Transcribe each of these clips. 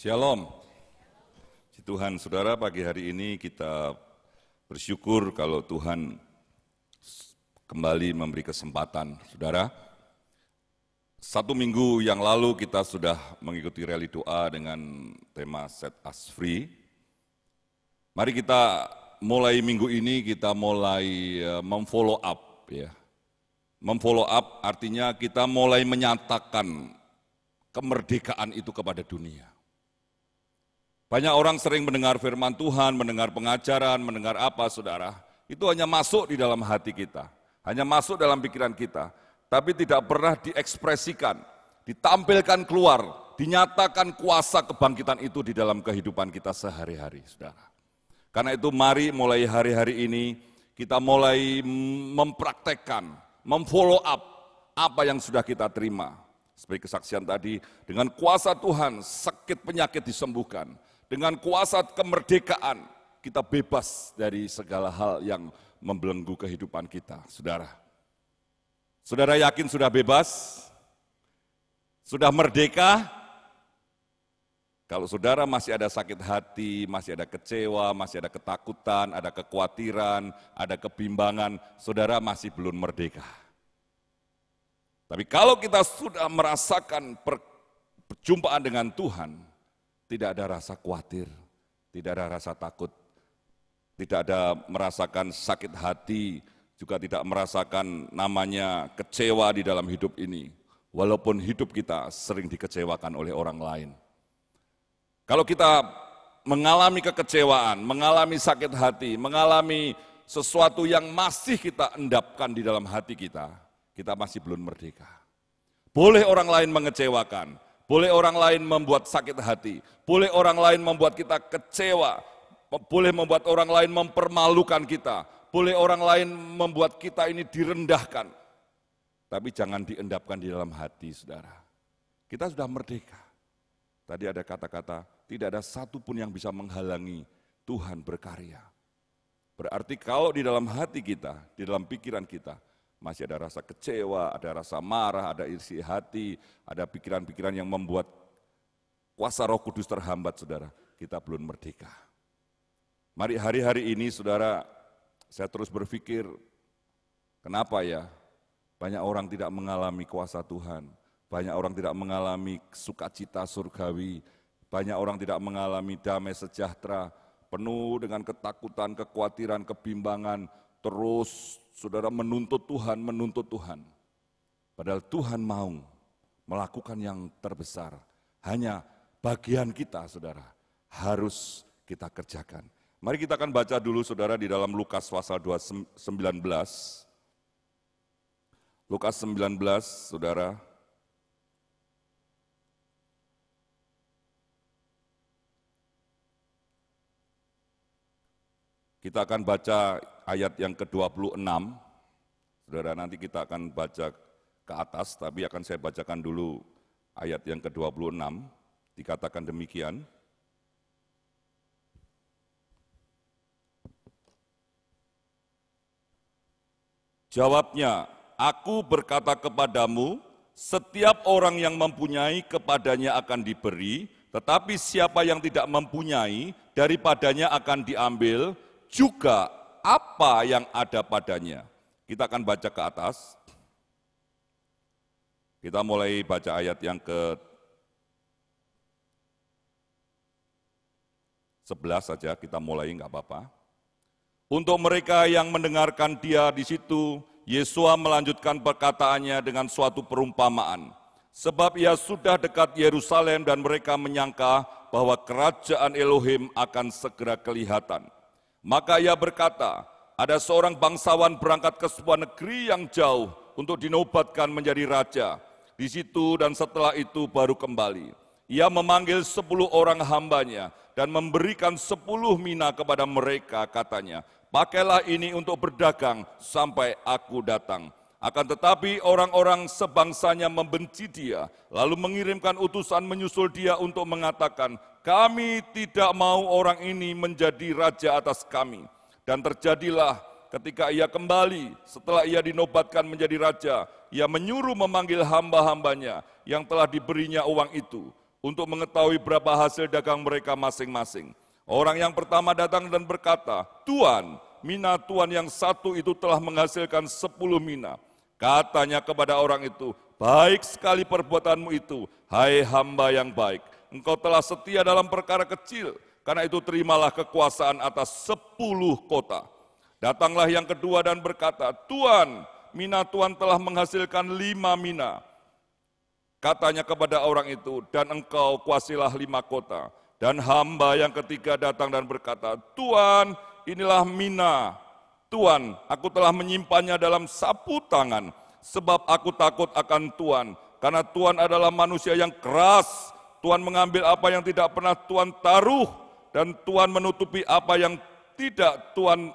Shalom. Puji Tuhan, saudara, pagi hari ini kita bersyukur kalau Tuhan kembali memberi kesempatan. Saudara, 1 minggu yang lalu kita sudah mengikuti rally doa dengan tema Set Us Free. Mari kita mulai minggu ini, kita mulai memfollow up. Ya. Memfollow up artinya kita mulai menyatakan kemerdekaan itu kepada dunia. Banyak orang sering mendengar firman Tuhan, mendengar pengajaran, mendengar apa, saudara. Itu hanya masuk di dalam hati kita, hanya masuk dalam pikiran kita, tapi tidak pernah diekspresikan, ditampilkan keluar, dinyatakan kuasa kebangkitan itu di dalam kehidupan kita sehari-hari, saudara. Karena itu mari mulai hari-hari ini kita mulai mempraktekkan, memfollow up apa yang sudah kita terima. Seperti kesaksian tadi, dengan kuasa Tuhan sakit penyakit disembuhkan. Dengan kuasa kemerdekaan kita bebas dari segala hal yang membelenggu kehidupan kita, saudara. Saudara yakin sudah bebas? Sudah merdeka? Kalau saudara masih ada sakit hati, masih ada kecewa, masih ada ketakutan, ada kekhawatiran, ada kebimbangan, saudara masih belum merdeka. Tapi kalau kita sudah merasakan perjumpaan dengan Tuhan, tidak ada rasa khawatir, tidak ada rasa takut, tidak ada merasakan sakit hati, juga tidak merasakan namanya kecewa di dalam hidup ini. Walaupun hidup kita sering dikecewakan oleh orang lain. Kalau kita mengalami kekecewaan, mengalami sakit hati, mengalami sesuatu yang masih kita endapkan di dalam hati kita masih belum merdeka. Boleh orang lain mengecewakan, boleh orang lain membuat sakit hati, boleh orang lain membuat kita kecewa, boleh membuat orang lain mempermalukan kita, boleh orang lain membuat kita ini direndahkan. Tapi jangan diendapkan di dalam hati, saudara. Kita sudah merdeka. Tadi ada kata-kata, tidak ada satupun yang bisa menghalangi Tuhan berkarya. Berarti kalau di dalam hati kita, di dalam pikiran kita, masih ada rasa kecewa, ada rasa marah, ada isi hati, ada pikiran-pikiran yang membuat kuasa Roh Kudus terhambat, saudara. Kita belum merdeka. Mari hari-hari ini, saudara, saya terus berpikir, kenapa ya banyak orang tidak mengalami kuasa Tuhan, banyak orang tidak mengalami sukacita surgawi, banyak orang tidak mengalami damai sejahtera, penuh dengan ketakutan, kekhawatiran, kebimbangan, terus saudara menuntut Tuhan. Padahal Tuhan mau melakukan yang terbesar. Hanya bagian kita, saudara, harus kita kerjakan. Mari kita akan baca dulu, saudara, di dalam Lukas pasal 19. Lukas 19, saudara. Kita akan baca ayat yang ke-26, saudara, nanti kita akan baca ke atas, tapi akan saya bacakan dulu ayat yang ke-26, dikatakan demikian. Jawabnya, aku berkata kepadamu, setiap orang yang mempunyai kepadanya akan diberi, tetapi siapa yang tidak mempunyai, daripadanya akan diambil, juga apa yang ada padanya. Kita akan baca ke atas. Kita mulai baca ayat yang ke-11 saja, kita mulai enggak apa-apa. Untuk mereka yang mendengarkan dia di situ, Yesua melanjutkan perkataannya dengan suatu perumpamaan. Sebab ia sudah dekat Yerusalem dan mereka menyangka bahwa kerajaan Elohim akan segera kelihatan. Maka ia berkata, ada seorang bangsawan berangkat ke sebuah negeri yang jauh untuk dinobatkan menjadi raja. Di situ dan setelah itu baru kembali. Ia memanggil 10 orang hambanya dan memberikan 10 mina kepada mereka, katanya, pakailah ini untuk berdagang sampai aku datang. Akan tetapi orang-orang sebangsanya membenci dia, lalu mengirimkan utusan menyusul dia untuk mengatakan, kami tidak mau orang ini menjadi raja atas kami. Dan terjadilah ketika ia kembali, setelah ia dinobatkan menjadi raja, ia menyuruh memanggil hamba-hambanya yang telah diberinya uang itu, untuk mengetahui berapa hasil dagang mereka masing-masing. Orang yang pertama datang dan berkata, "Tuan, mina tuan yang satu itu telah menghasilkan 10 mina." Katanya kepada orang itu, "Baik sekali perbuatanmu itu, hai hamba yang baik. Engkau telah setia dalam perkara kecil, karena itu terimalah kekuasaan atas 10 kota." Datanglah yang kedua dan berkata, "Tuan, mina tuan telah menghasilkan 5 mina." Katanya kepada orang itu, "Dan engkau kuasilah 5 kota." Dan hamba yang ketiga datang dan berkata, "Tuan, inilah mina. Tuan, aku telah menyimpannya dalam sapu tangan, sebab aku takut akan Tuan, karena Tuan adalah manusia yang keras. Tuan mengambil apa yang tidak pernah Tuan taruh, dan Tuan menutupi apa yang tidak Tuan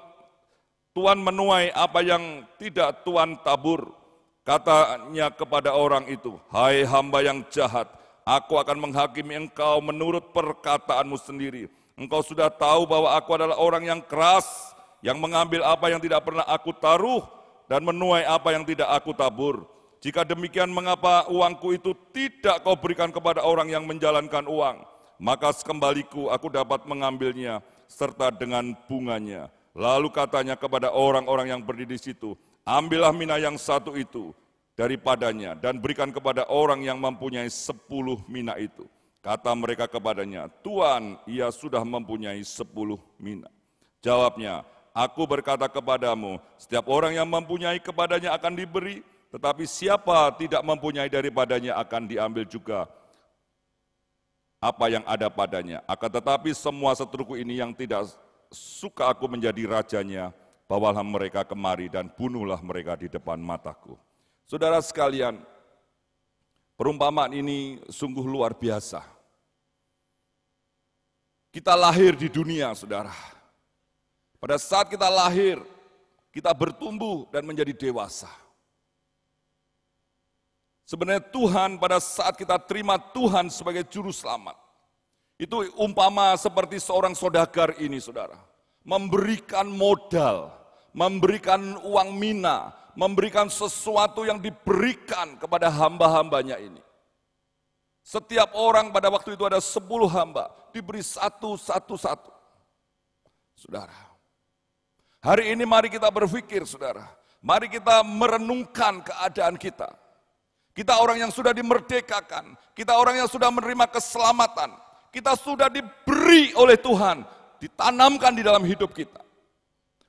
menuai apa yang tidak Tuan tabur." Katanya kepada orang itu, "Hai hamba yang jahat, aku akan menghakimi engkau menurut perkataanmu sendiri. Engkau sudah tahu bahwa aku adalah orang yang keras, yang mengambil apa yang tidak pernah aku taruh, dan menuai apa yang tidak aku tabur. Jika demikian, mengapa uangku itu tidak kau berikan kepada orang yang menjalankan uang? Maka sekembaliku aku dapat mengambilnya, serta dengan bunganya." Lalu katanya kepada orang-orang yang berdiri di situ, "Ambillah mina yang satu itu daripadanya dan berikan kepada orang yang mempunyai 10 mina itu." Kata mereka kepadanya, "Tuan, ia sudah mempunyai 10 mina." Jawabnya, "Aku berkata kepadamu, setiap orang yang mempunyai kepadanya akan diberi, tetapi siapa tidak mempunyai daripadanya akan diambil juga apa yang ada padanya. Akan tetapi semua seteruku ini yang tidak suka aku menjadi rajanya, bawalah mereka kemari dan bunuhlah mereka di depan mataku." Saudara sekalian, perumpamaan ini sungguh luar biasa. Kita lahir di dunia, saudara. Pada saat kita lahir, kita bertumbuh dan menjadi dewasa. Sebenarnya Tuhan pada saat kita terima Tuhan sebagai juru selamat, itu umpama seperti seorang saudagar ini, saudara. Memberikan modal, memberikan uang mina, memberikan sesuatu yang diberikan kepada hamba-hambanya ini. Setiap orang pada waktu itu ada 10 hamba, diberi satu. Saudara, hari ini mari kita berpikir, saudara. Mari kita merenungkan keadaan kita. Kita orang yang sudah dimerdekakan, kita orang yang sudah menerima keselamatan. Kita sudah diberi oleh Tuhan, ditanamkan di dalam hidup kita.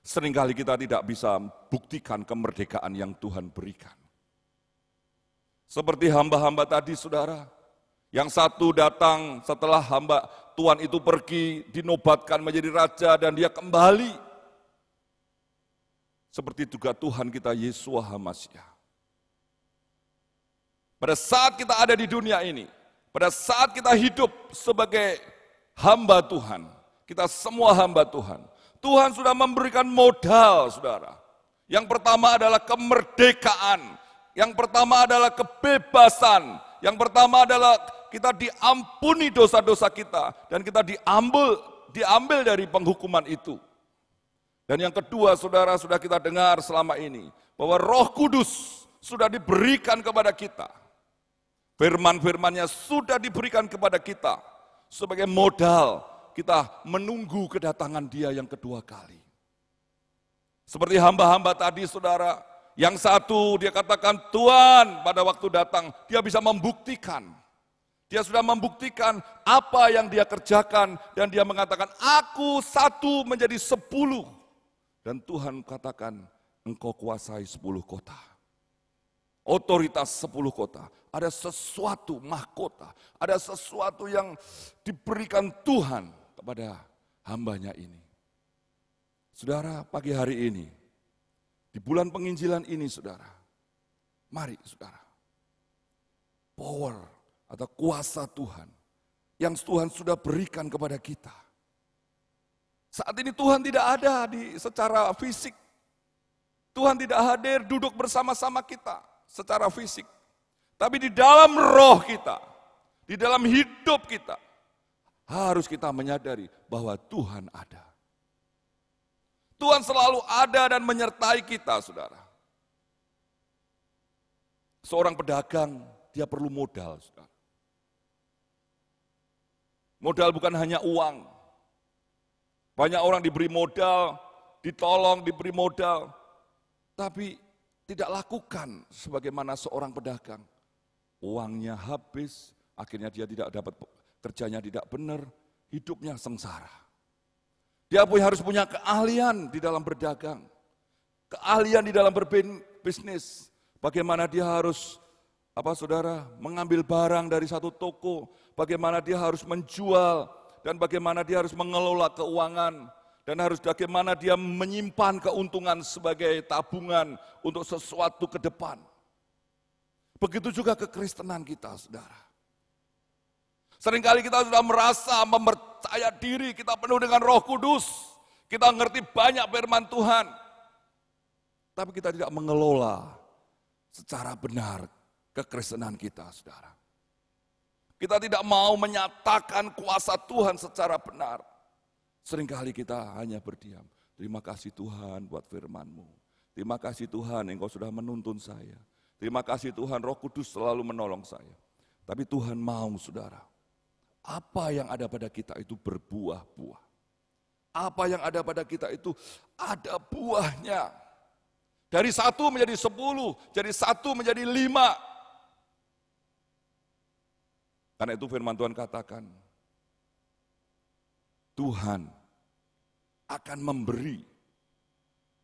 Seringkali kita tidak bisa buktikan kemerdekaan yang Tuhan berikan. Seperti hamba-hamba tadi, saudara. Yang satu datang setelah hamba Tuhan itu pergi, dinobatkan menjadi raja dan dia kembali. Seperti juga Tuhan kita Yeshua HaMashiach. Pada saat kita ada di dunia ini, pada saat kita hidup sebagai hamba Tuhan, kita semua hamba Tuhan, Tuhan sudah memberikan modal, saudara. Yang pertama adalah kemerdekaan, yang pertama adalah kebebasan, yang pertama adalah kita diampuni dosa-dosa kita, dan kita diambil dari penghukuman itu. Dan yang kedua, saudara, sudah kita dengar selama ini, bahwa Roh Kudus sudah diberikan kepada kita. Firman-firmannya sudah diberikan kepada kita sebagai modal kita menunggu kedatangan Dia yang kedua kali. Seperti hamba-hamba tadi, saudara, yang satu dia katakan, "Tuhan," pada waktu datang dia bisa membuktikan. Dia sudah membuktikan apa yang dia kerjakan dan dia mengatakan, "Aku satu menjadi 10." Dan Tuhan katakan, "Engkau kuasai 10 kota." Otoritas 10 kota. Ada sesuatu mahkota, ada sesuatu yang diberikan Tuhan kepada hambanya ini. Saudara, pagi hari ini, di bulan penginjilan ini, saudara, mari saudara, power atau kuasa Tuhan yang Tuhan sudah berikan kepada kita. Saat ini Tuhan tidak ada secara fisik. Tuhan tidak hadir duduk bersama-sama kita secara fisik. Tapi di dalam roh kita, di dalam hidup kita, harus kita menyadari bahwa Tuhan ada. Tuhan selalu ada dan menyertai kita, saudara. Seorang pedagang, dia perlu modal, saudara. Modal bukan hanya uang. Banyak orang diberi modal, ditolong, diberi modal, tapi tidak lakukan sebagaimana seorang pedagang. Uangnya habis, akhirnya dia tidak dapat, kerjanya tidak benar, hidupnya sengsara. Dia harus punya keahlian di dalam berdagang, keahlian di dalam berbisnis. Bagaimana dia harus mengambil barang dari satu toko, bagaimana dia harus menjual, dan bagaimana dia harus mengelola keuangan, dan bagaimana dia menyimpan keuntungan sebagai tabungan untuk sesuatu ke depan. Begitu juga kekristenan kita, saudara. Seringkali kita sudah merasa mempercaya diri, kita penuh dengan Roh Kudus, kita ngerti banyak firman Tuhan, tapi kita tidak mengelola secara benar kekristenan kita, saudara. Kita tidak mau menyatakan kuasa Tuhan secara benar. Seringkali kita hanya berdiam. Terima kasih Tuhan buat firman-Mu. Terima kasih Tuhan Engkau sudah menuntun saya. Terima kasih Tuhan Roh Kudus selalu menolong saya. Tapi Tuhan mau, saudara, apa yang ada pada kita itu berbuah-buah. Apa yang ada pada kita itu ada buahnya. Dari 1 menjadi 10, jadi 1 menjadi 5. Karena itu firman Tuhan katakan, Tuhan akan memberi.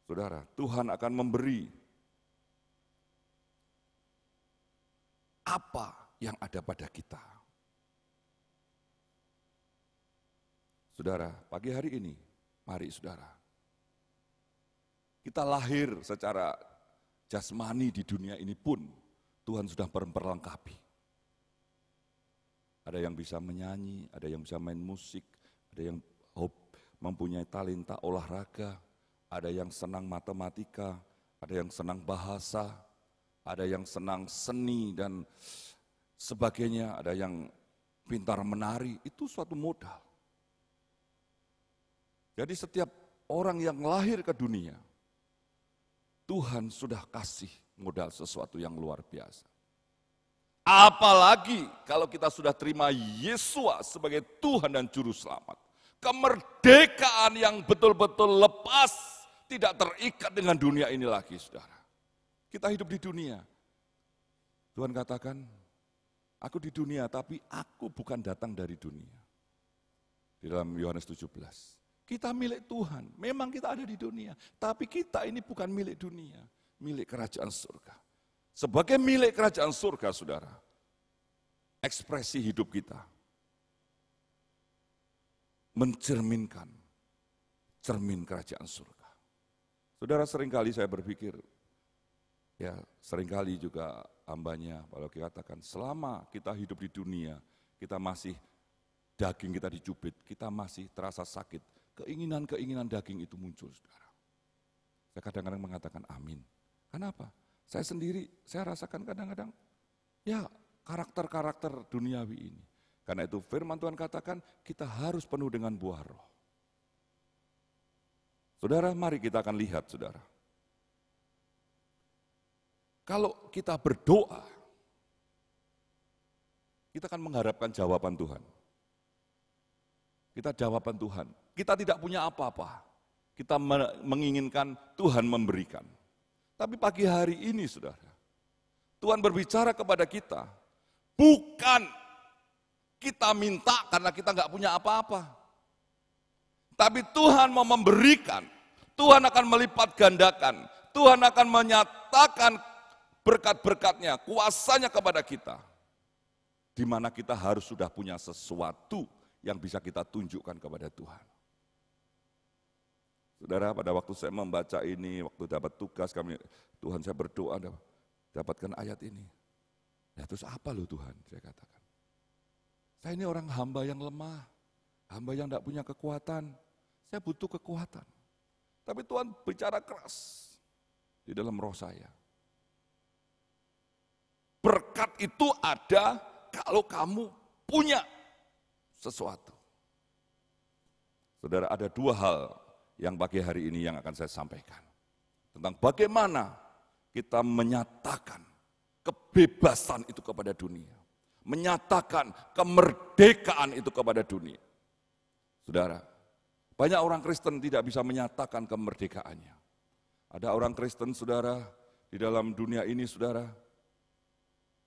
Saudara, Tuhan akan memberi apa yang ada pada kita. Saudara, pagi hari ini, mari saudara, kita lahir secara jasmani di dunia ini pun Tuhan sudah memperlengkapi. Ada yang bisa menyanyi, ada yang bisa main musik, ada yang mempunyai talenta olahraga, ada yang senang matematika, ada yang senang bahasa, ada yang senang seni dan sebagainya, ada yang pintar menari, itu suatu modal. Jadi setiap orang yang lahir ke dunia, Tuhan sudah kasih modal sesuatu yang luar biasa. Apalagi kalau kita sudah terima Yesus sebagai Tuhan dan Juru Selamat. Kemerdekaan yang betul-betul lepas, tidak terikat dengan dunia ini lagi, saudara. Kita hidup di dunia. Tuhan katakan, aku di dunia tapi aku bukan datang dari dunia. Di dalam Yohanes 17. Kita milik Tuhan, memang kita ada di dunia, tapi kita ini bukan milik dunia, milik kerajaan surga. Sebagai milik kerajaan surga, saudara, ekspresi hidup kita mencerminkan cermin kerajaan surga. Saudara, seringkali saya berpikir, ya seringkali juga hambanya, kalau kita katakan selama kita hidup di dunia, kita masih daging kita dicubit, kita masih terasa sakit, keinginan-keinginan daging itu muncul, saudara. Saya kadang-kadang mengatakan amin. Kenapa? Saya sendiri, saya rasakan kadang-kadang, ya karakter-karakter duniawi ini. Karena itu firman Tuhan katakan, kita harus penuh dengan buah roh. Saudara, mari kita akan lihat, saudara. Kalau kita berdoa, kita akan mengharapkan jawaban Tuhan. Kita jawaban Tuhan. Kita tidak punya apa-apa. Kita menginginkan Tuhan memberikan. Tapi pagi hari ini, saudara, Tuhan berbicara kepada kita, bukan kita minta karena kita nggak punya apa-apa. Tapi Tuhan mau memberikan, Tuhan akan melipat gandakan, Tuhan akan menyatakan berkat-berkatnya, kuasanya kepada kita. Di mana kita harus sudah punya sesuatu yang bisa kita tunjukkan kepada Tuhan. Saudara, pada waktu saya membaca ini, waktu dapat tugas Tuhan saya berdoa, dapatkan ayat ini. Ya terus apa loh Tuhan, saya katakan. Saya ini orang hamba yang lemah, hamba yang tidak punya kekuatan, saya butuh kekuatan. Tapi Tuhan bicara keras di dalam roh saya. Berkat itu ada kalau kamu punya sesuatu. Saudara, ada 2 hal yang pagi hari ini yang akan saya sampaikan. Tentang bagaimana kita menyatakan kebebasan itu kepada dunia. menyatakan kemerdekaan itu kepada dunia. Saudara, banyak orang Kristen tidak bisa menyatakan kemerdekaannya. Ada orang Kristen, saudara, di dalam dunia ini, saudara,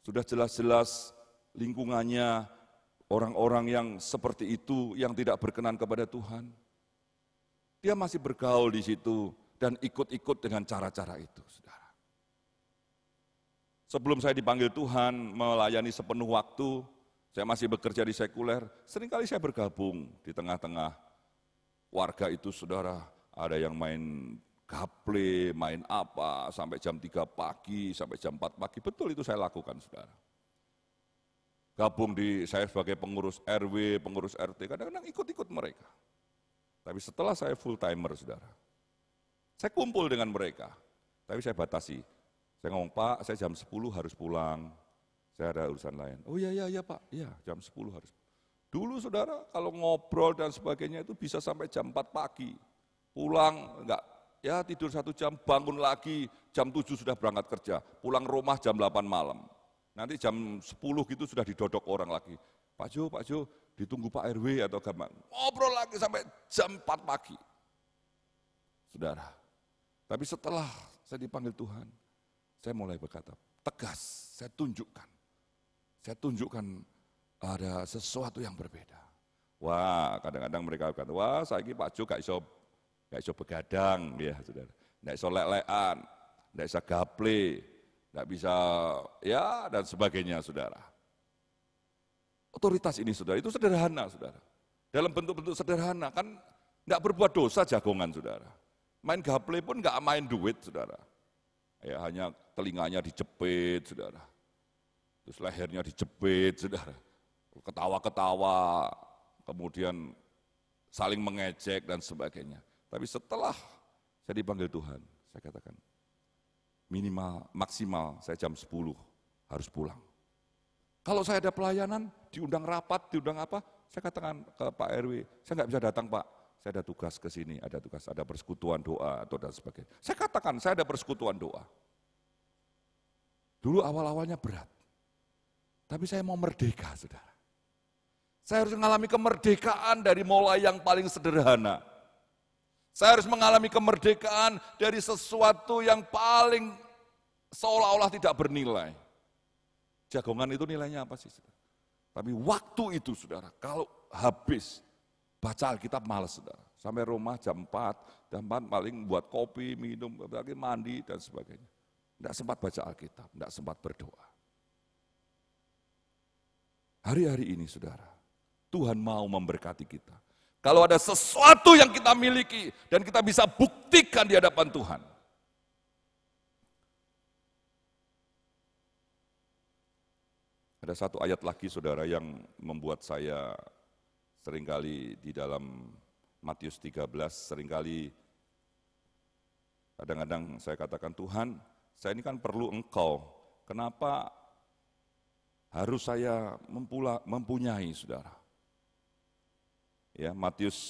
sudah jelas-jelas lingkungannya orang-orang yang seperti itu, yang tidak berkenan kepada Tuhan. Dia masih bergaul di situ dan ikut-ikut dengan cara-cara itu, saudara. Sebelum saya dipanggil Tuhan melayani sepenuh waktu, saya masih bekerja di sekuler, seringkali saya bergabung di tengah-tengah warga itu, saudara. Ada yang main gaple, main apa, sampai jam 3 pagi, sampai jam 4 pagi, betul itu saya lakukan, saudara. Gabung saya sebagai pengurus RW, pengurus RT, kadang-kadang ikut-ikut mereka. Tapi setelah saya full timer, saudara, saya kumpul dengan mereka, tapi saya batasi. Saya ngomong, Pak, saya jam 10 harus pulang, saya ada urusan lain. Oh iya Pak, iya jam 10 harus. Dulu saudara, kalau ngobrol dan sebagainya itu bisa sampai jam 4 pagi. Pulang, enggak, ya tidur 1 jam, bangun lagi, jam 7 sudah berangkat kerja. Pulang rumah jam 8 malam. Nanti jam 10 gitu sudah didodok orang lagi. Pak Jo, ditunggu Pak RW atau gampang. Ngobrol lagi sampai jam 4 pagi. Saudara, tapi setelah saya dipanggil Tuhan, saya mulai berkata, tegas, saya tunjukkan ada sesuatu yang berbeda. Wah, kadang-kadang mereka berkata, wah saya ini Pak Jo gak iso begadang, ya saudara, gak iso lek-lekan, gak bisa gaple, gak bisa, ya dan sebagainya, saudara. Otoritas ini, saudara, itu sederhana, saudara. Dalam bentuk-bentuk sederhana, kan gak berbuat dosa jagongan, saudara. Main gaple pun gak main duit, saudara. Ya, hanya telinganya dijepit, saudara. Terus lehernya dijepit, saudara. Ketawa-ketawa, kemudian saling mengejek dan sebagainya. Tapi setelah saya dipanggil Tuhan, saya katakan, maksimal saya jam 10 harus pulang. Kalau saya ada pelayanan, diundang rapat, diundang apa, saya katakan ke Pak RW, saya nggak bisa datang Pak, saya ada tugas ke sini, ada persekutuan doa atau dan sebagainya. Saya katakan saya ada persekutuan doa. Dulu awal-awalnya berat, tapi saya mau merdeka, saudara. Saya harus mengalami kemerdekaan dari mulai yang paling sederhana. Saya harus mengalami kemerdekaan dari sesuatu yang paling seolah-olah tidak bernilai. Jagongan itu nilainya apa sih, saudara? Tapi waktu itu, saudara, kalau habis, baca Alkitab malas, saudara. Sampai rumah jam 4, jam 4 paling buat kopi, minum, lagi mandi dan sebagainya. Tidak sempat baca Alkitab, tidak sempat berdoa. Hari-hari ini, saudara, Tuhan mau memberkati kita. Kalau ada sesuatu yang kita miliki dan kita bisa buktikan di hadapan Tuhan. Ada satu ayat lagi, saudara, yang membuat saya seringkali di dalam Matius 13, seringkali kadang-kadang saya katakan, Tuhan, saya ini kan perlu Engkau, kenapa harus saya mempunyai, saudara? Ya, Matius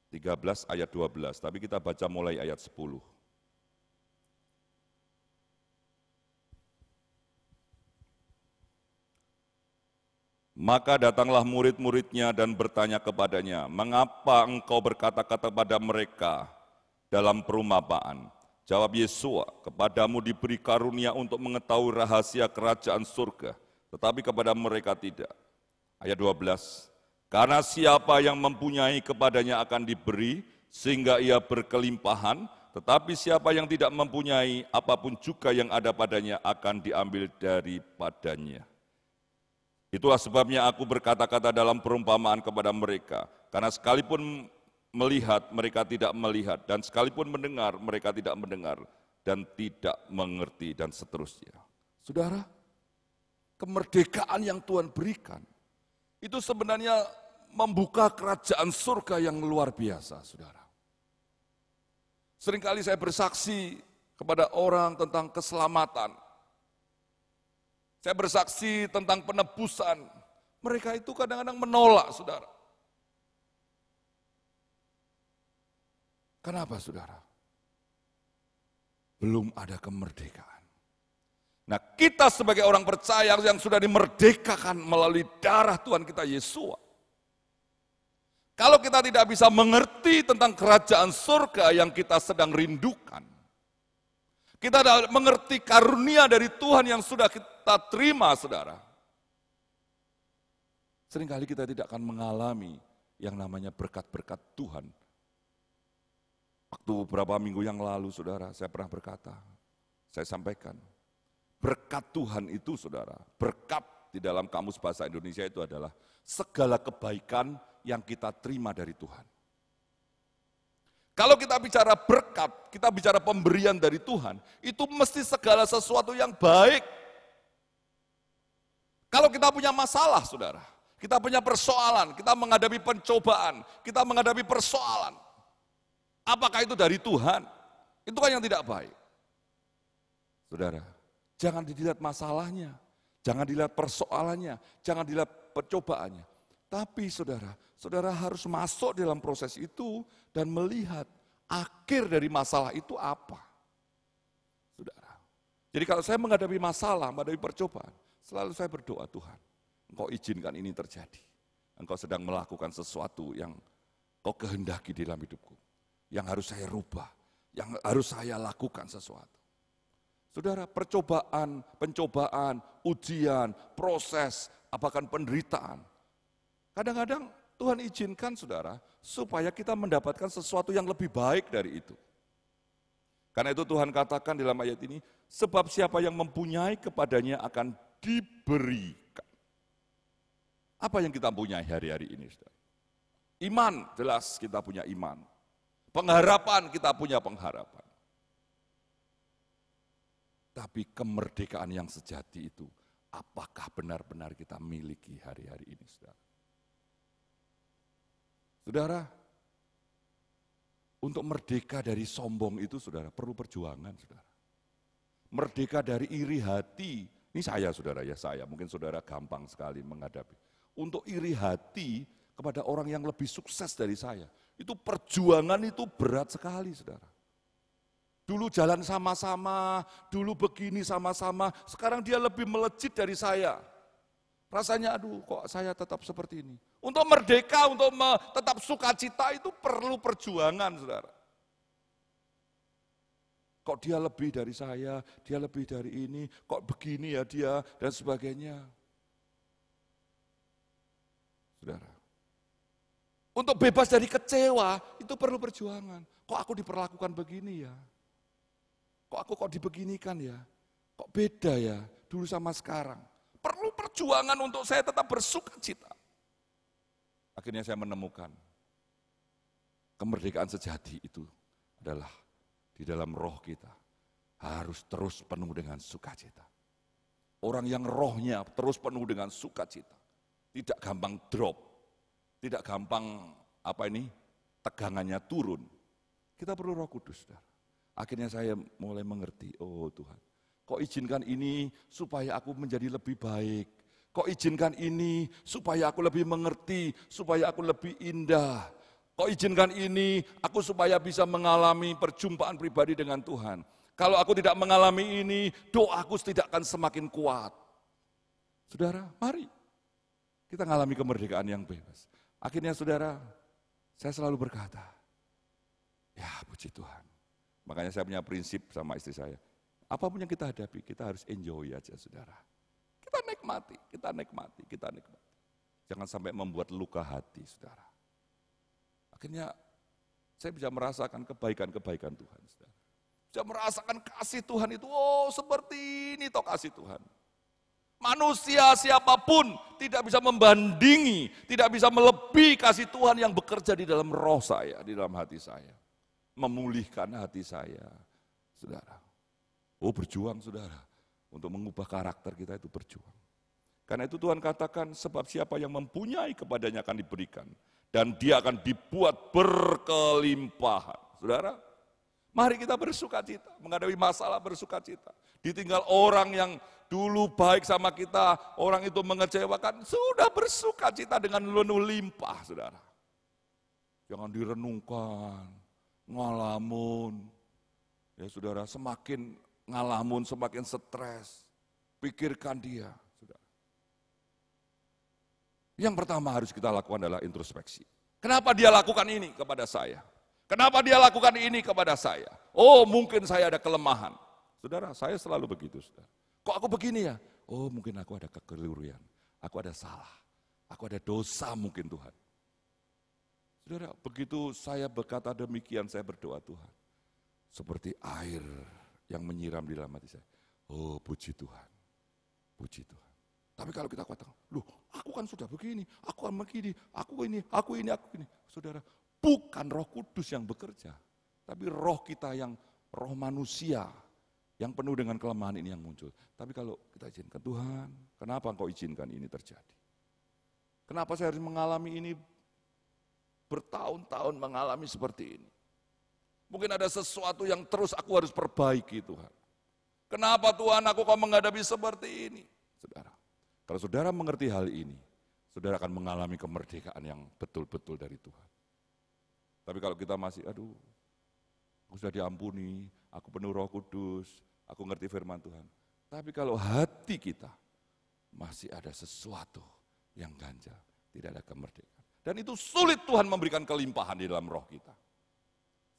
13 ayat 12, tapi kita baca mulai ayat 10. Maka datanglah murid-muridnya dan bertanya kepadanya, mengapa engkau berkata-kata pada mereka dalam perumpamaan? Jawab Yesua, kepadamu diberi karunia untuk mengetahui rahasia kerajaan surga, tetapi kepada mereka tidak. Ayat 12, karena siapa yang mempunyai kepadanya akan diberi, sehingga ia berkelimpahan, tetapi siapa yang tidak mempunyai, apapun juga yang ada padanya akan diambil daripadanya. Itulah sebabnya aku berkata-kata dalam perumpamaan kepada mereka, karena sekalipun melihat, mereka tidak melihat, dan sekalipun mendengar, mereka tidak mendengar, dan tidak mengerti, dan seterusnya. Saudara, kemerdekaan yang Tuhan berikan, itu sebenarnya membuka kerajaan surga yang luar biasa, saudara. Seringkali saya bersaksi kepada orang tentang keselamatan. Saya bersaksi tentang penebusan. Mereka itu kadang-kadang menolak, saudara. Kenapa, saudara? Belum ada kemerdekaan. Nah, kita sebagai orang percaya yang sudah dimerdekakan melalui darah Tuhan kita Yesua. Kalau kita tidak bisa mengerti tentang kerajaan surga yang kita sedang rindukan, kita tidak mengerti karunia dari Tuhan yang sudah kita terima, saudara. Seringkali kita tidak akan mengalami yang namanya berkat-berkat Tuhan. Waktu beberapa minggu yang lalu, saudara, saya pernah berkata, saya sampaikan, berkat Tuhan itu, saudara, berkat di dalam kamus bahasa Indonesia itu adalah segala kebaikan yang kita terima dari Tuhan. Kalau kita bicara berkat, kita bicara pemberian dari Tuhan, itu mesti segala sesuatu yang baik. Kalau kita punya masalah, saudara, kita punya persoalan, kita menghadapi pencobaan, kita menghadapi persoalan, apakah itu dari Tuhan? Itu kan yang tidak baik. Saudara, jangan dilihat masalahnya, jangan dilihat persoalannya, jangan dilihat percobaannya. Tapi saudara, saudara harus masuk dalam proses itu dan melihat akhir dari masalah itu apa. Saudara, jadi kalau saya menghadapi masalah, menghadapi percobaan, selalu saya berdoa, Tuhan, Engkau izinkan ini terjadi. Engkau sedang melakukan sesuatu yang Kau kehendaki di dalam hidupku. Yang harus saya rubah, yang harus saya lakukan sesuatu. Saudara, percobaan, pencobaan, ujian, proses, bahkan penderitaan. Kadang-kadang Tuhan izinkan, saudara, supaya kita mendapatkan sesuatu yang lebih baik dari itu. Karena itu Tuhan katakan dalam ayat ini, sebab siapa yang mempunyai kepadanya akan diberikan. Apa yang kita punya hari-hari ini, saudara? Iman, jelas kita punya iman. Pengharapan, kita punya pengharapan. Tapi kemerdekaan yang sejati itu, apakah benar-benar kita miliki hari-hari ini, saudara? Saudara, untuk merdeka dari sombong itu, saudara, perlu perjuangan, saudara. Merdeka dari iri hati, ini saya, saudara, ya saya, mungkin saudara gampang sekali menghadapi. Untuk iri hati kepada orang yang lebih sukses dari saya, itu perjuangan itu berat sekali, saudara. Dulu jalan sama-sama, dulu begini sama-sama, sekarang dia lebih melejit dari saya. Rasanya aduh kok saya tetap seperti ini. Untuk merdeka, untuk tetap sukacita itu perlu perjuangan, saudara. Kok dia lebih dari saya, dia lebih dari ini, kok begini ya dia, dan sebagainya. Saudara, untuk bebas dari kecewa itu perlu perjuangan. Kok aku diperlakukan begini ya? Kok dibeginikan ya? Kok beda ya dulu sama sekarang? Perlu perjuangan untuk saya tetap bersukacita. Akhirnya saya menemukan kemerdekaan sejati itu adalah di dalam roh kita harus terus penuh dengan sukacita. Orang yang rohnya terus penuh dengan sukacita, tidak gampang drop, tidak gampang tegangannya turun. Kita perlu Roh Kudus, saudara. Akhirnya saya mulai mengerti, oh Tuhan, kok izinkan ini supaya aku menjadi lebih baik. Kok izinkan ini supaya aku lebih mengerti, supaya aku lebih indah. Kok izinkan ini aku supaya bisa mengalami perjumpaan pribadi dengan Tuhan. Kalau aku tidak mengalami ini, doaku tidak akan semakin kuat. Saudara, mari kita mengalami kemerdekaan yang bebas. Akhirnya saudara, saya selalu berkata, ya puji Tuhan. Makanya saya punya prinsip sama istri saya. Apapun yang kita hadapi, kita harus enjoy aja, saudara. Kita nikmati, kita nikmati, kita nikmati. Jangan sampai membuat luka hati, saudara. Akhirnya saya bisa merasakan kebaikan-kebaikan Tuhan, saudara. Bisa merasakan kasih Tuhan itu, oh seperti ini toh kasih Tuhan. Manusia siapapun tidak bisa membandingi, tidak bisa melebihi kasih Tuhan yang bekerja di dalam roh saya, di dalam hati saya. Memulihkan hati saya, saudara. Oh berjuang, saudara. Untuk mengubah karakter kita itu berjuang. Karena itu Tuhan katakan, sebab siapa yang mempunyai kepadanya akan diberikan. Dan dia akan dibuat berkelimpahan. Saudara, mari kita bersukacita, menghadapi masalah bersukacita. Ditinggal orang yang dulu baik sama kita, orang itu mengecewakan, sudah bersukacita dengan penuh limpah, saudara. Jangan direnungkan, ngalamun. Ya saudara, semakin ngalamun, semakin stres. pikirkan dia. Yang pertama harus kita lakukan adalah introspeksi. Kenapa dia lakukan ini kepada saya? Kenapa dia lakukan ini kepada saya? Oh, mungkin saya ada kelemahan. Saudara, saya selalu begitu. Saudara. Kok aku begini ya? Oh, mungkin aku ada kekeliruan. Aku ada salah. Aku ada dosa mungkin Tuhan. Saudara, begitu saya berkata demikian, saya berdoa Tuhan. Seperti air yang menyiram di dalam hati saya. Oh, puji Tuhan. Puji Tuhan. Tapi kalau kita katakan, loh aku kan sudah begini, aku kan begini, aku ini. Saudara, bukan Roh Kudus yang bekerja. Tapi roh kita yang roh manusia yang penuh dengan kelemahan ini yang muncul. Tapi kalau kita izinkan Tuhan, kenapa engkau izinkan ini terjadi? Kenapa saya harus mengalami ini bertahun-tahun mengalami seperti ini? Mungkin ada sesuatu yang terus aku harus perbaiki Tuhan. Kenapa Tuhan aku kok menghadapi seperti ini? Saudara, kalau saudara mengerti hal ini, saudara akan mengalami kemerdekaan yang betul-betul dari Tuhan. Tapi kalau kita masih, aduh, aku sudah diampuni, aku penuh Roh Kudus, aku ngerti firman Tuhan. Tapi kalau hati kita masih ada sesuatu yang ganjal, tidak ada kemerdekaan. Dan itu sulit Tuhan memberikan kelimpahan di dalam roh kita.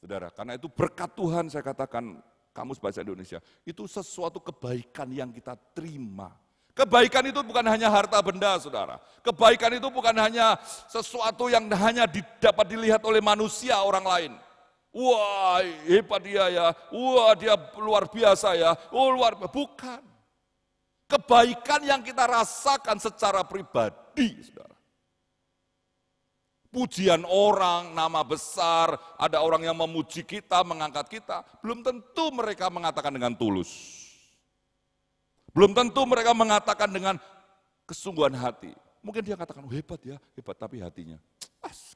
Saudara, karena itu berkat Tuhan saya katakan, Kamus Bahasa Indonesia, itu sesuatu kebaikan yang kita terima. Kebaikan itu bukan hanya harta benda, saudara. Kebaikan itu bukan hanya sesuatu yang hanya dapat dilihat oleh manusia orang lain. Wah, hebat dia ya. Wah, dia luar biasa ya. Oh, bukan. Kebaikan yang kita rasakan secara pribadi, saudara. Pujian orang, nama besar, ada orang yang memuji kita, mengangkat kita. Belum tentu mereka mengatakan dengan tulus. Belum tentu mereka mengatakan dengan kesungguhan hati. Mungkin dia katakan, oh, hebat ya, hebat, tapi hatinya,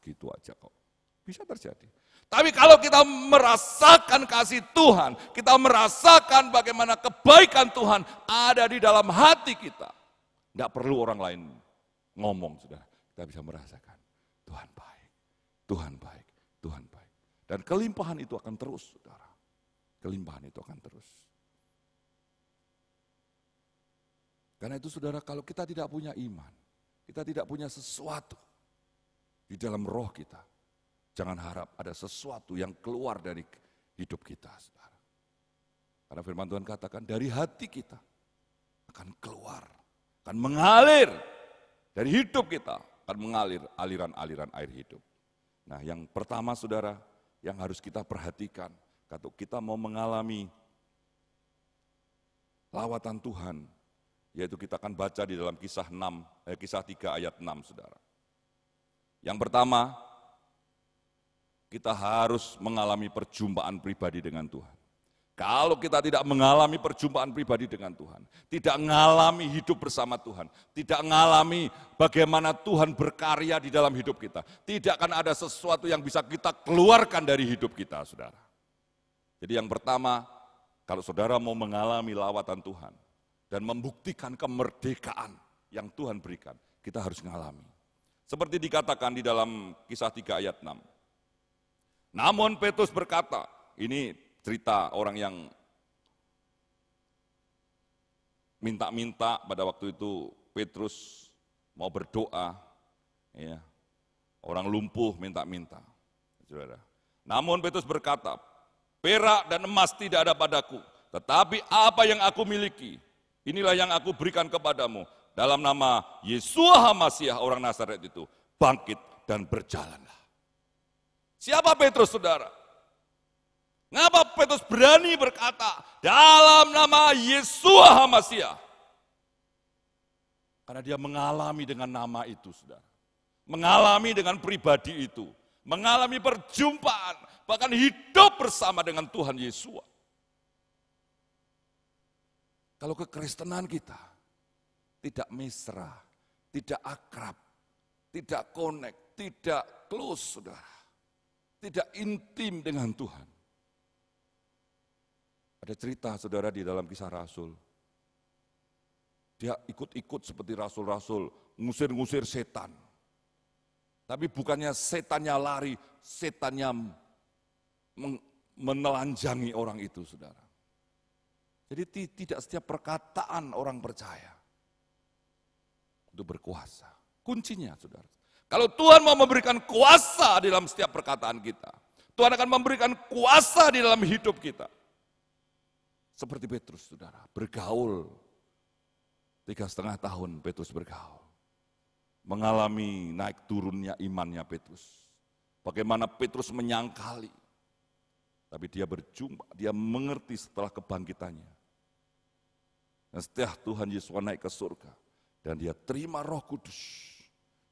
gitu aja kok. Bisa terjadi. Tapi kalau kita merasakan kasih Tuhan, kita merasakan bagaimana kebaikan Tuhan ada di dalam hati kita. Tidak perlu orang lain ngomong, saudara. Kita bisa merasakan, Tuhan baik, Tuhan baik, Tuhan baik. Dan kelimpahan itu akan terus, saudara. Kelimpahan itu akan terus. Karena itu saudara, kalau kita tidak punya iman, kita tidak punya sesuatu di dalam roh kita, jangan harap ada sesuatu yang keluar dari hidup kita, saudara. Karena firman Tuhan katakan, dari hati kita akan keluar, akan mengalir dari hidup kita, akan mengalir aliran-aliran air hidup. Nah, yang pertama saudara, yang harus kita perhatikan, kalau kita mau mengalami lawatan Tuhan, yaitu kita akan baca di dalam kisah 3 ayat 6, saudara. Yang pertama, kita harus mengalami perjumpaan pribadi dengan Tuhan. Kalau kita tidak mengalami perjumpaan pribadi dengan Tuhan, tidak mengalami hidup bersama Tuhan, tidak mengalami bagaimana Tuhan berkarya di dalam hidup kita, tidak akan ada sesuatu yang bisa kita keluarkan dari hidup kita, saudara. Jadi yang pertama, kalau saudara mau mengalami lawatan Tuhan, dan membuktikan kemerdekaan yang Tuhan berikan, kita harus mengalami. Seperti dikatakan di dalam kisah 3 ayat 6. Namun Petrus berkata, ini cerita orang yang minta-minta pada waktu itu Petrus mau berdoa, ya, orang lumpuh minta-minta. Namun Petrus berkata, perak dan emas tidak ada padaku, tetapi apa yang aku miliki, inilah yang aku berikan kepadamu. Dalam nama Yesua HaMasiah orang Nazaret itu, bangkit dan berjalanlah. Siapa Petrus, saudara? Ngapa Petrus berani berkata, dalam nama Yesua HaMasiah? Karena dia mengalami dengan nama itu, saudara. Mengalami dengan pribadi itu. Mengalami perjumpaan, bahkan hidup bersama dengan Tuhan Yesua. Kalau kekristenan kita tidak mesra, tidak akrab, tidak connect, tidak close, saudara, tidak intim dengan Tuhan. Ada cerita, saudara, di dalam Kisah Rasul. Dia ikut-ikut seperti rasul-rasul, ngusir-ngusir setan. Tapi bukannya setannya lari, setannya menelanjangi orang itu, saudara. Jadi tidak setiap perkataan orang percaya itu berkuasa. Kuncinya, saudara. Kalau Tuhan mau memberikan kuasa di dalam setiap perkataan kita, Tuhan akan memberikan kuasa di dalam hidup kita. Seperti Petrus, saudara, bergaul 3,5 tahun Petrus bergaul. Mengalami naik turunnya imannya Petrus. Bagaimana Petrus menyangkali. Tapi dia berjumpa, dia mengerti setelah kebangkitannya. Dan setelah Tuhan Yesus naik ke surga, dan dia terima Roh Kudus,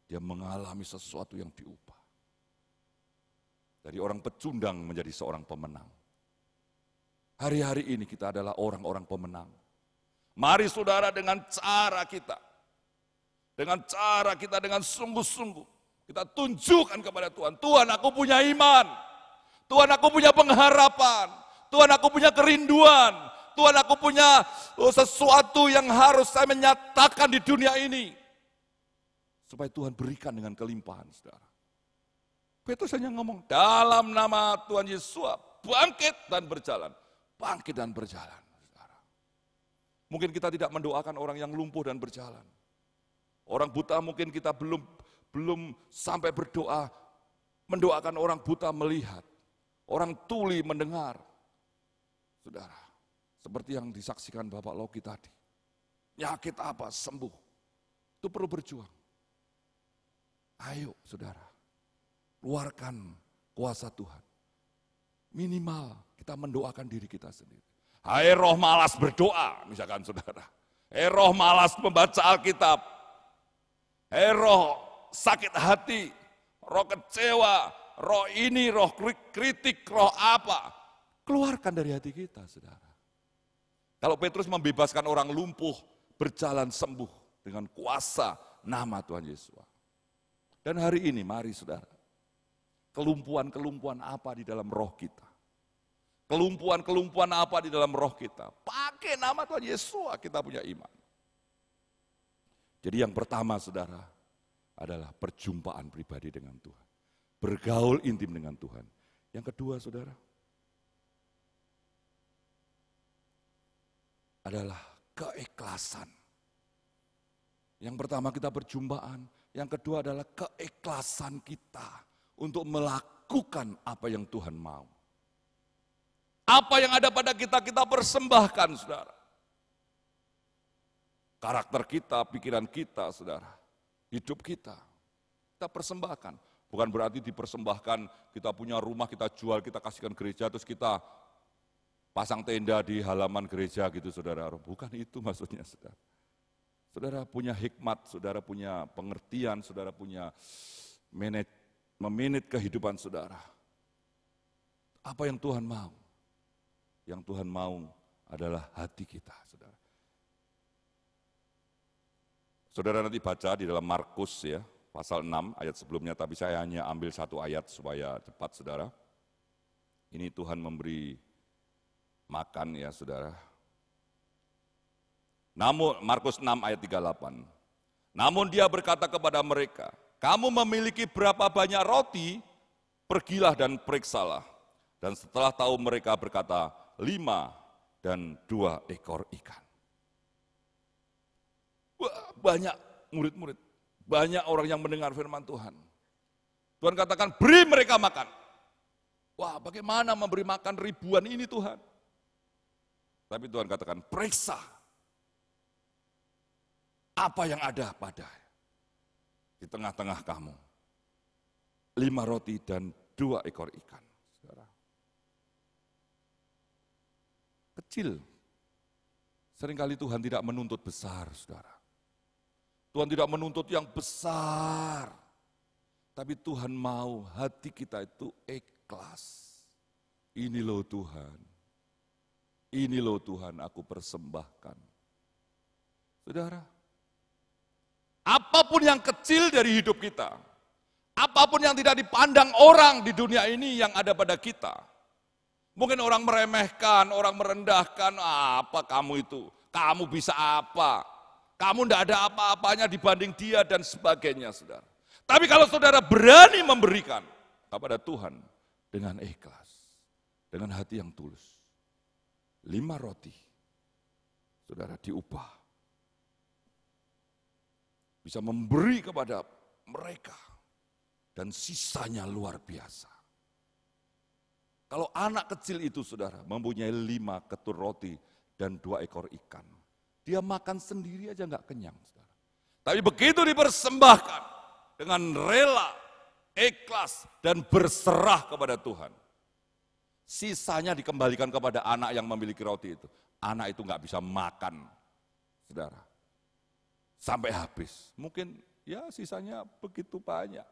dia mengalami sesuatu yang diubah. Dari orang pecundang menjadi seorang pemenang. Hari-hari ini kita adalah orang-orang pemenang. Mari saudara dengan cara kita, dengan sungguh-sungguh, kita tunjukkan kepada Tuhan, Tuhan aku punya iman, Tuhan aku punya pengharapan, Tuhan aku punya kerinduan, Tuhan aku punya sesuatu yang harus saya menyatakan di dunia ini. Supaya Tuhan berikan dengan kelimpahan, saudara. Petrus hanya ngomong, dalam nama Tuhan Yesus, bangkit dan berjalan. Bangkit dan berjalan, saudara. Mungkin kita tidak mendoakan orang yang lumpuh dan berjalan. Orang buta mungkin kita belum sampai berdoa, mendoakan orang buta melihat. Orang tuli mendengar. Saudara, seperti yang disaksikan Bapak Loki tadi. Penyakit apa, sembuh. Itu perlu berjuang. Ayo saudara, keluarkan kuasa Tuhan. Minimal kita mendoakan diri kita sendiri. Hai roh malas berdoa, misalkan saudara. Hai roh malas membaca Alkitab. Hai roh sakit hati, roh kecewa, roh ini, roh kritik, roh apa. Keluarkan dari hati kita, saudara. Kalau Petrus membebaskan orang lumpuh, berjalan sembuh dengan kuasa nama Tuhan Yesus. Dan hari ini mari saudara, kelumpuhan-kelumpuhan apa di dalam roh kita? Kelumpuhan-kelumpuhan apa di dalam roh kita? Pakai nama Tuhan Yesus, kita punya iman. Jadi yang pertama saudara, adalah perjumpaan pribadi dengan Tuhan. Bergaul intim dengan Tuhan. Yang kedua saudara, adalah keikhlasan. Yang pertama kita perjumpaan, yang kedua adalah keikhlasan kita untuk melakukan apa yang Tuhan mau. Apa yang ada pada kita, kita persembahkan saudara. Karakter kita, pikiran kita saudara, hidup kita persembahkan. Bukan berarti dipersembahkan, kita punya rumah, kita jual, kita kasihkan gereja, terus kita pasang tenda di halaman gereja gitu saudara. Bukan itu maksudnya saudara. Saudara punya hikmat, saudara punya pengertian, saudara punya memanage kehidupan saudara. Apa yang Tuhan mau? Yang Tuhan mau adalah hati kita, saudara. Saudara nanti baca di dalam Markus ya, pasal 6 ayat sebelumnya, tapi saya hanya ambil satu ayat supaya cepat saudara. Ini Tuhan memberi makan ya saudara. Namun Markus 6 ayat 38. Namun dia berkata kepada mereka, kamu memiliki berapa banyak roti? Pergilah dan periksalah. Dan setelah tahu mereka berkata, 5 dan 2 ekor ikan. Wah, banyak murid-murid, banyak orang yang mendengar firman Tuhan. Tuhan katakan, beri mereka makan. Wah, bagaimana memberi makan ribuan ini Tuhan? Tapi Tuhan katakan, periksa apa yang ada pada di tengah-tengah kamu. 5 roti dan 2 ekor ikan. Saudara. Kecil. Seringkali Tuhan tidak menuntut besar, saudara. Tuhan tidak menuntut yang besar. Tapi Tuhan mau hati kita itu ikhlas. Ini loh Tuhan. Ini loh Tuhan aku persembahkan. Saudara, apapun yang kecil dari hidup kita, apapun yang tidak dipandang orang di dunia ini yang ada pada kita. Mungkin orang meremehkan, orang merendahkan, apa kamu itu? Kamu bisa apa? Kamu tidak ada apa-apanya dibanding dia dan sebagainya, saudara. Tapi kalau saudara berani memberikan kepada Tuhan dengan ikhlas, dengan hati yang tulus, 5 roti saudara, diubah. Bisa memberi kepada mereka. Dan sisanya luar biasa. Kalau anak kecil itu, saudara, mempunyai 5 ketur roti dan 2 ekor ikan. Dia makan sendiri aja nggak kenyang, saudara. Tapi begitu dipersembahkan dengan rela, ikhlas, dan berserah kepada Tuhan. Sisanya dikembalikan kepada anak yang memiliki roti itu. Anak itu nggak bisa makan, saudara. Sampai habis. Mungkin ya sisanya begitu banyak.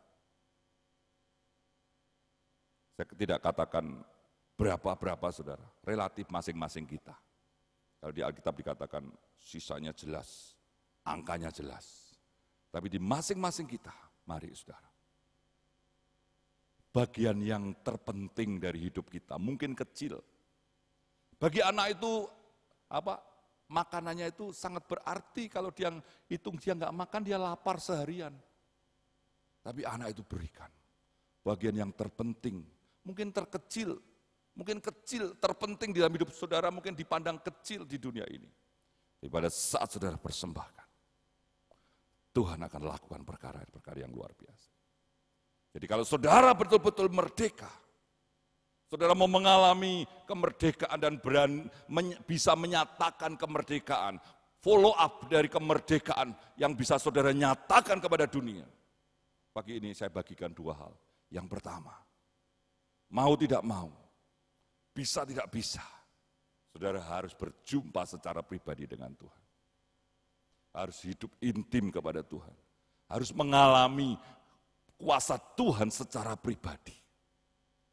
Saya tidak katakan berapa-berapa, saudara. Relatif masing-masing kita. Kalau di Alkitab dikatakan sisanya jelas, angkanya jelas. Tapi di masing-masing kita, mari saudara. Bagian yang terpenting dari hidup kita, mungkin kecil. Bagi anak itu, makanannya itu sangat berarti. Kalau dia hitung dia nggak makan, dia lapar seharian. Tapi anak itu berikan. Bagian yang terpenting, mungkin terkecil, mungkin kecil, terpenting dalam hidup saudara, mungkin dipandang kecil di dunia ini. Tapi pada saat saudara persembahkan, Tuhan akan lakukan perkara-perkara yang luar biasa. Jadi kalau saudara betul-betul merdeka, saudara mau mengalami kemerdekaan dan bisa menyatakan kemerdekaan, follow up dari kemerdekaan yang bisa saudara nyatakan kepada dunia. Pagi ini saya bagikan 2 hal. Yang pertama, mau tidak mau, bisa tidak bisa, saudara harus berjumpa secara pribadi dengan Tuhan. Harus hidup intim kepada Tuhan. Harus mengalami kuasa Tuhan secara pribadi.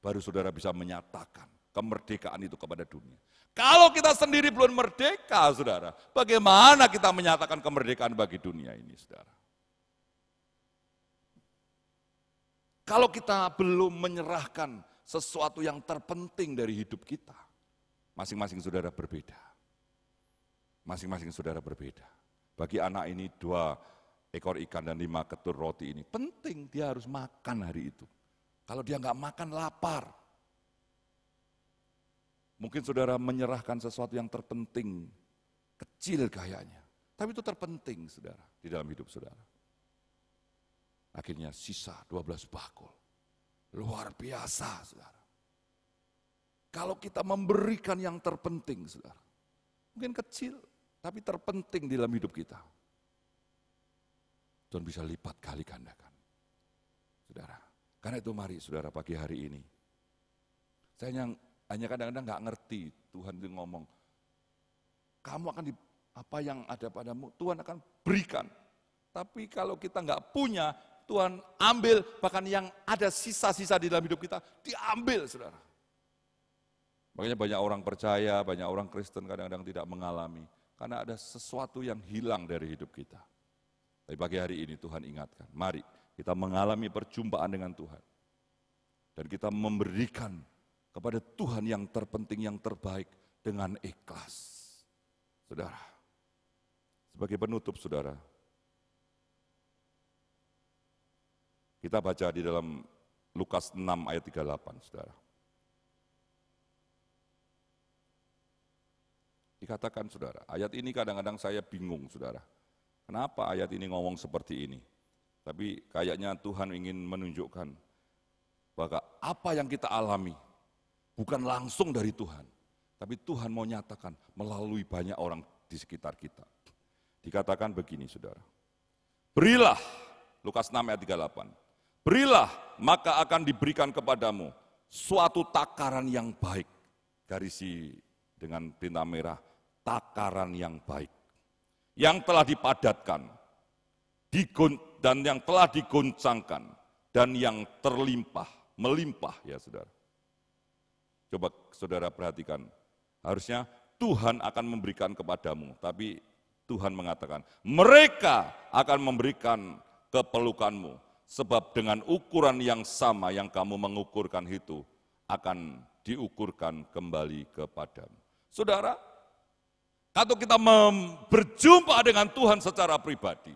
Baru saudara bisa menyatakan kemerdekaan itu kepada dunia. Kalau kita sendiri belum merdeka, saudara, bagaimana kita menyatakan kemerdekaan bagi dunia ini, saudara? Kalau kita belum menyerahkan sesuatu yang terpenting dari hidup kita, masing-masing saudara berbeda. Masing-masing saudara berbeda. Bagi anak ini 2 ekor ikan dan 5 ketur roti ini penting, dia harus makan hari itu. Kalau dia nggak makan, lapar. Mungkin saudara menyerahkan sesuatu yang terpenting, kecil kayaknya, tapi itu terpenting, saudara, di dalam hidup saudara. Akhirnya sisa 12 bakul. Luar biasa, saudara. Kalau kita memberikan yang terpenting, saudara, mungkin kecil, tapi terpenting di dalam hidup kita, Tuhan bisa lipat kali gandakan, saudara. Karena itu mari, saudara, pagi hari ini, saya hanya kadang-kadang nggak ngerti, Tuhan itu ngomong, kamu akan apa yang ada padamu, Tuhan akan berikan. Tapi kalau kita nggak punya, Tuhan ambil, bahkan yang ada sisa-sisa di dalam hidup kita, diambil, saudara. Makanya banyak orang percaya, banyak orang Kristen kadang-kadang tidak mengalami, karena ada sesuatu yang hilang dari hidup kita. Tapi pagi hari ini Tuhan ingatkan, mari kita mengalami perjumpaan dengan Tuhan. Dan kita memberikan kepada Tuhan yang terpenting, yang terbaik dengan ikhlas. Saudara, sebagai penutup, saudara, kita baca di dalam Lukas 6 ayat 38, saudara. Dikatakan, saudara, ayat ini kadang-kadang saya bingung, saudara. Kenapa ayat ini ngomong seperti ini? Tapi kayaknya Tuhan ingin menunjukkan bahwa apa yang kita alami bukan langsung dari Tuhan. Tapi Tuhan mau nyatakan melalui banyak orang di sekitar kita. Dikatakan begini, saudara. Berilah, Lukas 6 ayat 38. Berilah, maka akan diberikan kepadamu suatu takaran yang baik. Garisi dengan tinta merah, takaran yang baik. Yang telah dipadatkan, dan yang telah digoncangkan, dan yang terlimpah, melimpah, ya saudara. Coba saudara perhatikan, harusnya Tuhan akan memberikan kepadamu, tapi Tuhan mengatakan, mereka akan memberikan keperluanmu, sebab dengan ukuran yang sama yang kamu mengukurkan itu, akan diukurkan kembali kepadamu. Saudara, kalau kita berjumpa dengan Tuhan secara pribadi,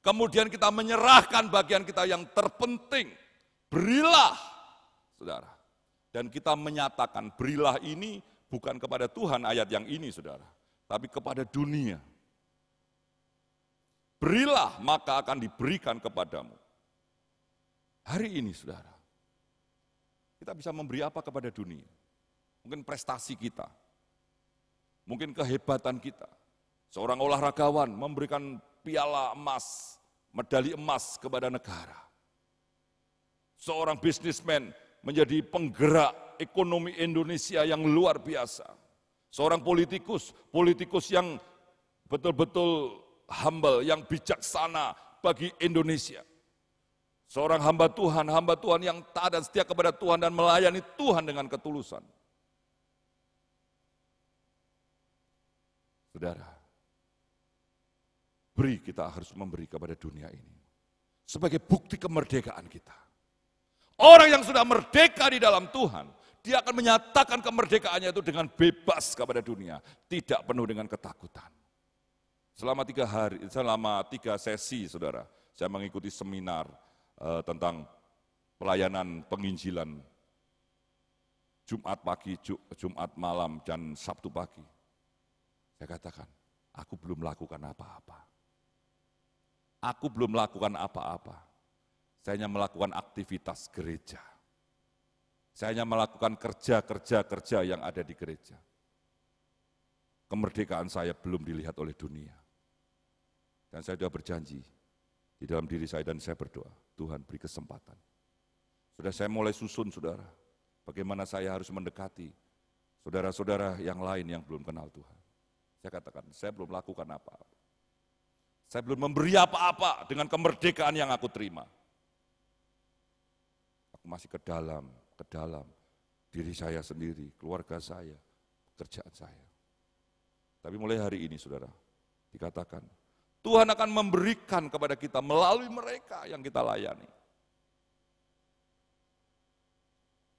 kemudian kita menyerahkan bagian kita yang terpenting, berilah, saudara. Dan kita menyatakan berilah ini bukan kepada Tuhan ayat yang ini, saudara. tapi kepada dunia. Berilah, maka akan diberikan kepadamu. Hari ini, saudara, kita bisa memberi apa kepada dunia? Mungkin prestasi kita, mungkin kehebatan kita. Seorang olahragawan memberikan piala emas, medali emas kepada negara. Seorang bisnismen menjadi penggerak ekonomi Indonesia yang luar biasa. Seorang politikus yang betul-betul humble, yang bijaksana bagi Indonesia. Seorang hamba Tuhan yang taat dan setia kepada Tuhan dan melayani Tuhan dengan ketulusan. Saudara, kita harus memberi kepada dunia ini sebagai bukti kemerdekaan kita. Orang yang sudah merdeka di dalam Tuhan, dia akan menyatakan kemerdekaannya itu dengan bebas kepada dunia, tidak penuh dengan ketakutan. Selama 3 sesi, saudara, saya mengikuti seminar tentang pelayanan penginjilan Jumat pagi, Jumat malam, dan Sabtu pagi. Saya katakan, aku belum melakukan apa-apa. Aku belum melakukan apa-apa. Saya hanya melakukan aktivitas gereja. Saya hanya melakukan kerja yang ada di gereja. Kemerdekaan saya belum dilihat oleh dunia. Dan saya sudah berjanji di dalam diri saya dan saya berdoa, Tuhan beri kesempatan. Sudah saya mulai susun, saudara, bagaimana saya harus mendekati saudara-saudara yang lain yang belum kenal Tuhan. Saya katakan, saya belum lakukan apa-apa. Saya belum memberi apa-apa dengan kemerdekaan yang aku terima. Aku masih ke dalam diri saya sendiri, keluarga saya, pekerjaan saya. Tapi mulai hari ini, saudara, dikatakan, Tuhan akan memberikan kepada kita melalui mereka yang kita layani.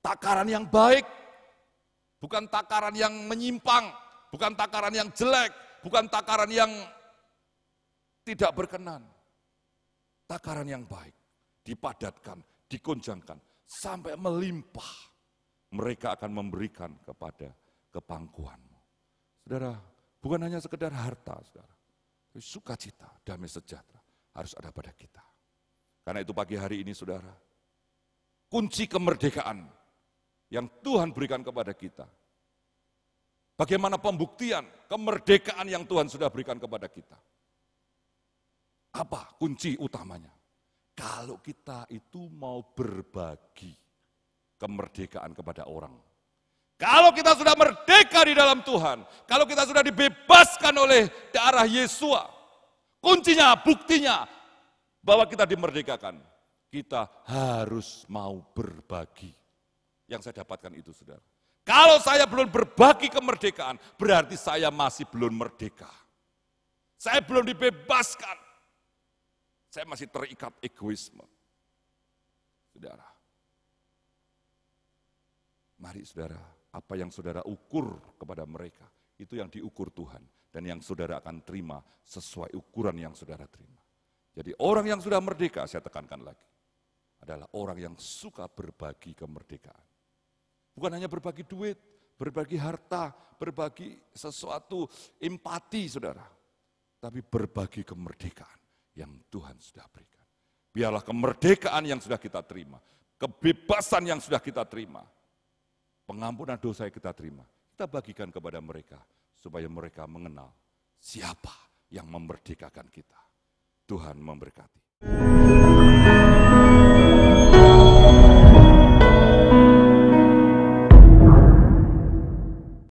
Takaran yang baik, bukan takaran yang menyimpang, bukan takaran yang jelek, bukan takaran yang tidak berkenan. Takaran yang baik, dipadatkan, dikunjangkan, sampai melimpah. Mereka akan memberikan kepada kepangkuanmu. Saudara, bukan hanya sekedar harta, saudara. Sukacita, damai sejahtera harus ada pada kita. Karena itu pagi hari ini, saudara, kunci kemerdekaan yang Tuhan berikan kepada kita. Bagaimana pembuktian kemerdekaan yang Tuhan sudah berikan kepada kita? Apa kunci utamanya? Kalau kita itu mau berbagi kemerdekaan kepada orang. Kalau kita sudah merdeka di dalam Tuhan, kalau kita sudah dibebaskan oleh darah Yesus, kuncinya, buktinya bahwa kita dimerdekakan, kita harus mau berbagi. Yang saya dapatkan itu, saudara. Kalau saya belum berbagi kemerdekaan, berarti saya masih belum merdeka. Saya belum dibebaskan. Saya masih terikat egoisme. Saudara, mari saudara, apa yang saudara ukur kepada mereka, itu yang diukur Tuhan. Dan yang saudara akan terima sesuai ukuran yang saudara terima. Jadi orang yang sudah merdeka, saya tekankan lagi, adalah orang yang suka berbagi kemerdekaan. Bukan hanya berbagi duit, berbagi harta, berbagi sesuatu, empati saudara. Tapi berbagi kemerdekaan yang Tuhan sudah berikan. Biarlah kemerdekaan yang sudah kita terima, kebebasan yang sudah kita terima, pengampunan dosa yang kita terima, kita bagikan kepada mereka, supaya mereka mengenal siapa yang memerdekakan kita. Tuhan memberkati.